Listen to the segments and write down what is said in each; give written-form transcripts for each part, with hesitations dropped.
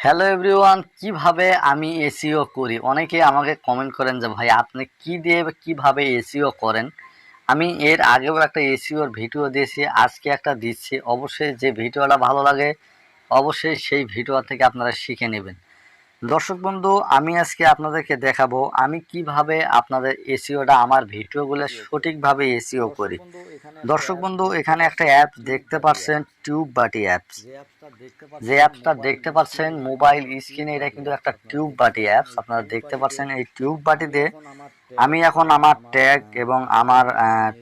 Hello everyone, কিভাবে আমি SEO করি। অনেকে আমাকে কমেন্ট করেন যে ভাই আপনি কি দিয়ে কিভাবে এসইও করেন। আমি এর আগেও একটা এসইওর ভিডিও দিয়েছি, আজকে একটা দিচ্ছি। অবশ্যই যে ভিডিওটা ভালো লাগে অবশ্যই সেই ভিডিও থেকে আপনারা শিখে নেবেন। দর্শক বন্ধু, আমি আজকে আপনাদেরকে দেখাবো আমি কিভাবে আপনাদের এসইওটা আমার ভিডিওগুলো সঠিকভাবে এসইও করি। দর্শক বন্ধু, এখানে একটা অ্যাপ দেখতে পাচ্ছেন, টিউব বাটি অ্যাপস। যে অ্যাপসটা দেখতে পাচ্ছেন মোবাইল স্ক্রিনে, এটা কিন্তু একটা টিউব বাটি অ্যাপস। আপনারা দেখতে পাচ্ছেন এই টিউব বাটিতে আমি এখন আমার ট্যাগ এবং আমার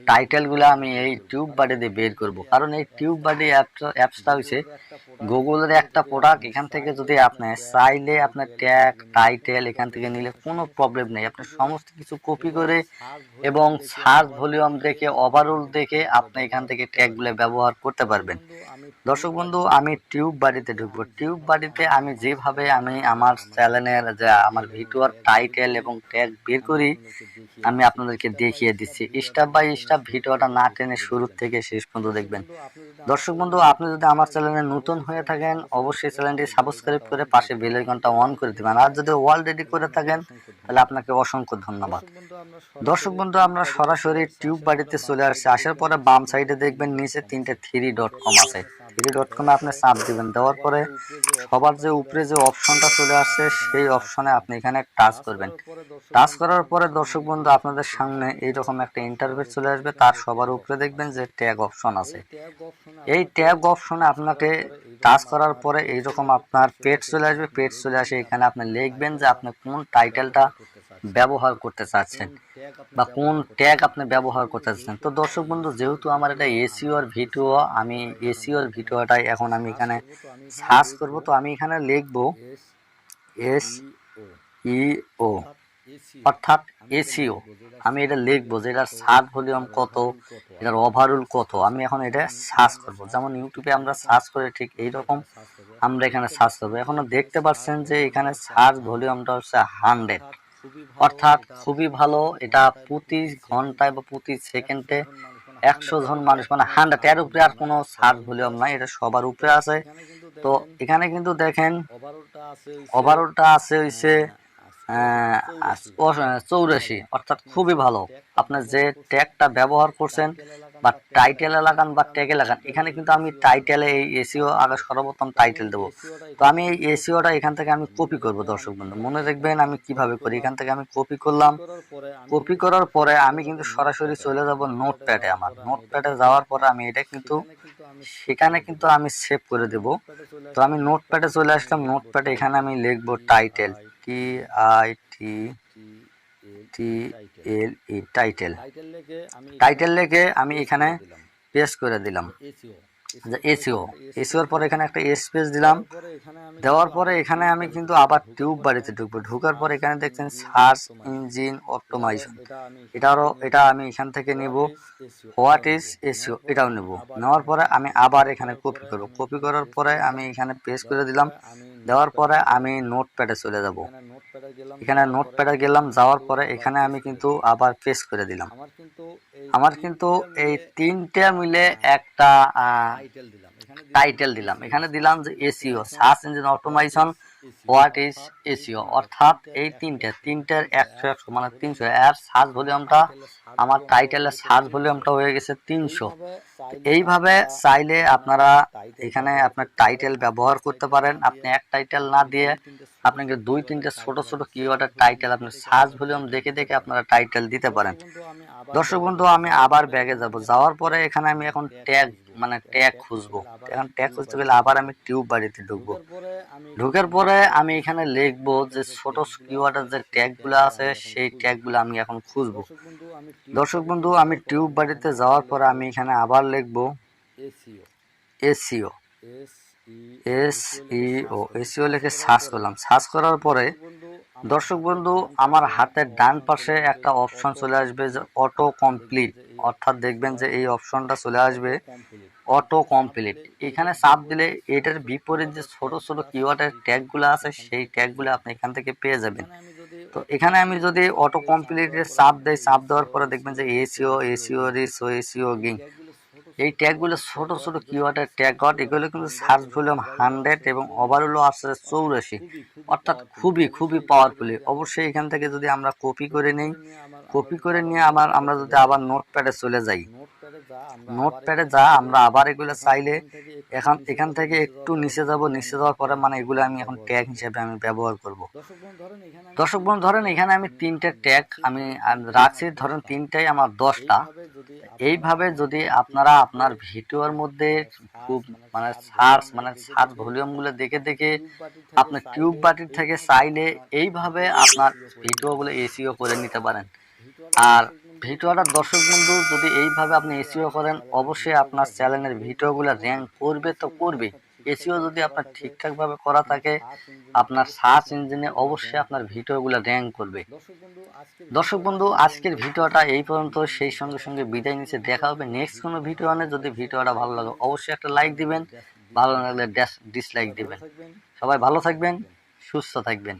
টাইটেলগুলো আমি এই টিউব বাটিতে বের করব। কারণ এই টিউব বাটি অ্যাপসটা হচ্ছে গুগলের একটা প্রোডাক্ট। এখান থেকে যদি আপনি চাইলে আপনার ট্যাগ টাইটেল এখান থেকে নিলে কোনো প্রবলেম নেই। আপনি সমস্ত কিছু কপি করে এবং সার্চ ভলিউম দেখে ওভারঅল দেখে আপনি এখান থেকে ট্যাগগুলো ব্যবহার করতে পারবেন। দর্শক বন্ধু, আমি টিউব বাড়িতে ঢুকবো। টিউব বাড়িতে আমি যেভাবে আমি আমার চ্যানেলের যে আমার ভিডিওর টাইটেল এবং ট্যাগ বের করি আমি আপনাদেরকে দেখিয়ে দিচ্ছি। স্টেপ বাই স্টেপ ভিডিওটা না টেনে শুরু থেকে শেষ পর্যন্ত দেখবেন। দর্শক বন্ধু, আপনি যদি আমার চ্যানেলে নতুন হয়ে থাকেন অবশ্যই চ্যানেলটি সাবস্ক্রাইব করে পাশে বেল আইকনটা অন করে দিবেন। আর যদি অলরেডি করে থাকেন তাহলে আপনাকে অসংখ্য ধন্যবাদ। দর্শক বন্ধু, আমরা সরাসরি টিউব বাড়িতে চলে আসছি। আসার পরে বাম সাইডে দেখবেন নিচে 3টে 3.com আছে। 3.com আপনি চাপ দিবেন। দেওয়ার পরে সবার যে উপরে যে অপশনটা চলে আসছে সেই অপশনে আপনি এখানে টাচ করবেন। টাচ করার পরে দর্শক বন্ধু, আপনাদের সামনে এইরকম একটা ইন্টারফেস চলে আসবে। তার সবার উপরে দেখবেন যে ট্যাগ অপশন আছে। এই ট্যাগ অপশনে আপনাকে টাচ করার পরে এইরকম আপনার পেজ চলে আসবে। পেজ চলে আসে, এখানে আপনি লিখবেন যে আপনি কোন টাইটেলটা ব্যবহার করতে চাচ্ছেন বা কোন ট্যাগ আপনি ব্যবহার করতে চাচ্ছেন। তো দর্শক বন্ধু, যেহেতু আমার এটা এসইওর ভিডিও, আমি এসইওর ভিডিওটাই এখন আমি এখানে সার্চ করব। তো আমি এখানে লিখব SEO অর্থাৎ এসইও। আমি এটা লিখবো যে এটার সার্চ ভলিউম কত, এটার ওভারঅল কত। আমি এখন এটা সার্চ করব। যেমন ইউটিউবে আমরা সার্চ করে ঠিক এইরকম আমরা এখানে সার্চ করবো। এখনো দেখতে পাচ্ছেন যে এখানে সার্চ ভলিউমটা হচ্ছে 100, অর্থাৎ খুবই ভালো। এটা প্রতি ঘন্টায় বা প্রতি সেকেন্ডে 100 জন মানুষ, মানে 100 এর উপরে আর কোনো সার্চ ভলিউম নাই, এটা সবার উপরে আছে। তো এখানে কিন্তু দেখেন ওভারঅলটা আছে হইছে 84, অর্থাৎ খুবই ভালো। আপনার যে ট্যাগটা ব্যবহার করছেন বা টাইটেলে লাগান বা ট্যাগে লাগান, এখানে কিন্তু আমি টাইটেলে এই এসইও আগে সর্বপ্রথম টাইটেল দেবো। তো আমি এই এসইওটা এখান থেকে আমি কপি করব। দর্শক বন্ধু, মনে রাখবেন আমি কিভাবে করি। এখান থেকে আমি কপি করলাম। কপি করার পরে আমি কিন্তু সরাসরি চলে যাব নোটপ্যাডে। আমার নোটপ্যাডে যাওয়ার পরে আমি এটা কিন্তু সেখানে কিন্তু আমি সেভ করে দেব। তো আমি নোটপ্যাডে চলে আসলাম। নোটপ্যাডে এখানে আমি লিখবো টাইটেল, TITLE টাইটেল। টাইটেল লিখে আমি এখানে পেস্ট করে দিলাম যে এসইও। এসইওর পরে এখানে একটা স্পেস দিলাম। দেওয়ার পরে এখানে আমি কিন্তু আবার টিউব বাড়িতে ঢুকবো। ঢুকার পরে এখানে দেখছেন সার্চ ইঞ্জিন অপটিমাইজেশন, এটা আমি এখান থেকে নিব। হোয়াট ইজ এসইও এটাও নেব। নেওয়ার পরে আমি আবার এখানে কপি করব। কপি করার পরে আমি এখানে পেস্ট করে দিলাম। দেওয়ার পরে আমি নোটপ্যাডে চলে যাব। এখানে নোটপ্যাডে গেলাম। যাওয়ার পরে এখানে আমি কিন্তু আবার পেস্ট করে দিলাম। আমার কিন্তু এই তিনটা মিলে একটা টাইটেল দিলাম। এখানে দিলাম যে SEO, search engine automation, what is SEO, অর্থাৎ এই তিনটার 100 মানে 300। এর সার্চ ভলিউমটা আমার টাইটেলের সার্চ ভলিউমটা হয়ে গেছে 300। এইভাবে চাইলে আপনারা এখানে আপনার টাইটেল ব্যবহার করতে পারেন। আপনি এক টাইটেল না দিয়ে আপনাকে 2-3টে ছোট ছোট কিওয়ার্ডের টাইটেল আপনি সার্চ ভলিউম দেখে দেখে আপনারা টাইটেল দিতে পারেন। দর্শক বন্ধু, আমি আবার ব্যাগে যাব। যাওয়ার পরে এখানে আমি এখন ট্যাগ মানে ট্যাগ খুঁজবো। এখন ট্যাগ খুঁজতে গেলে আবার আমি টিউব বাড়িতে ঢুকবো। ঢুকার পরে আমি এখানে লিখবো যে ছোট কিওয়ার্ডের যে ট্যাগগুলো আছে সেই ট্যাগগুলো আমি এখন খুঁজবো। দর্শক বন্ধু, আমি টিউব বাড়িতে যাওয়ার পরে আমি এখানে আবার লিখবো এসইও। এসইও লিখে সার্চ করলাম। সার্চ করার পরে দর্শক বন্ধু, আমার হাতের ডান পাশে একটা অপশন চলে আসবে যে অটো কমপ্লিট, অর্থাৎ দেখবেন যে এই অপশনটা চলে আসবে অটো কমপ্লিট। এখানে চাপ দিলে এটার বিপরীত যে ছোট ছোট কিওয়ার্ডের ট্যাগগুলো আছে সেই ট্যাগগুলো আপনি এখান থেকে পেয়ে যাবেন। তো এখানে আমি যদি অটো কমপ্লিটের চাপ দেই, চাপ দেওয়ার পরে দেখবেন যে এসইও রিচ, এসইও গিং, এই ট্যাগগুলো ছোট ছোট কিওয়ার্ডের ট্যাগ, এগুলো কিন্তু সার্চ ভলিউম 100 এবং ওভারঅল আছে 84, অর্থাৎ খুবই খুবই পাওয়ারফুল। অবশ্যই এখান থেকে যদি আমরা কপি করে নিই, কপি করে নিয়ে আমরা যদি আবার নোটপ্যাডে চলে যাই, নোটপ্যাডে আমরা আবার এগুলো চাইলে এখান থেকে একটু নিচে যাব, নিচে যাওয়ার পরে মানে এগুলো আমি এখন ট্যাগ হিসেবে আমি ব্যবহার করব। দর্শক বন্ধু ধরেন এখানে আমি 3টে ট্যাগ আমি রাখছি, ধরেন 3টাই আমার 10টা। এইভাবে যদি আপনারা আপনার ভিডিওর মধ্যে খুব সার্চ ভলিউমগুলো দেখে দেখে আপনি টিউব বাটির থেকে চাইলে এইভাবে আপনার ভিডিওগুলো এসইও করে নিতে পারেন। আর ভিডিওটা দর্শক বন্ধু যদি এইভাবে আপনি এসইও করেন, অবশ্যই আপনার চ্যানেলের ভিডিওগুলো র্যাঙ্ক করবে তো করবে। এসইও যদি আপনার ঠিকঠাকভাবে করা থাকে, আপনার সার্চ ইঞ্জিনে অবশ্যই আপনার ভিডিওগুলো র্যাঙ্ক করবে। দর্শক বন্ধু আজকের ভিডিওটা এই পর্যন্ত, সেই সঙ্গে সঙ্গে বিদায় নিচ্ছে। দেখা হবে নেক্সট কোনো ভিডিও আনে। যদি ভিডিওটা ভালো লাগে অবশ্যই একটা লাইক দিবেন, ভালো লাগলে ডিসলাইক দিবেন। সবাই ভালো থাকবেন, সুস্থ থাকবেন।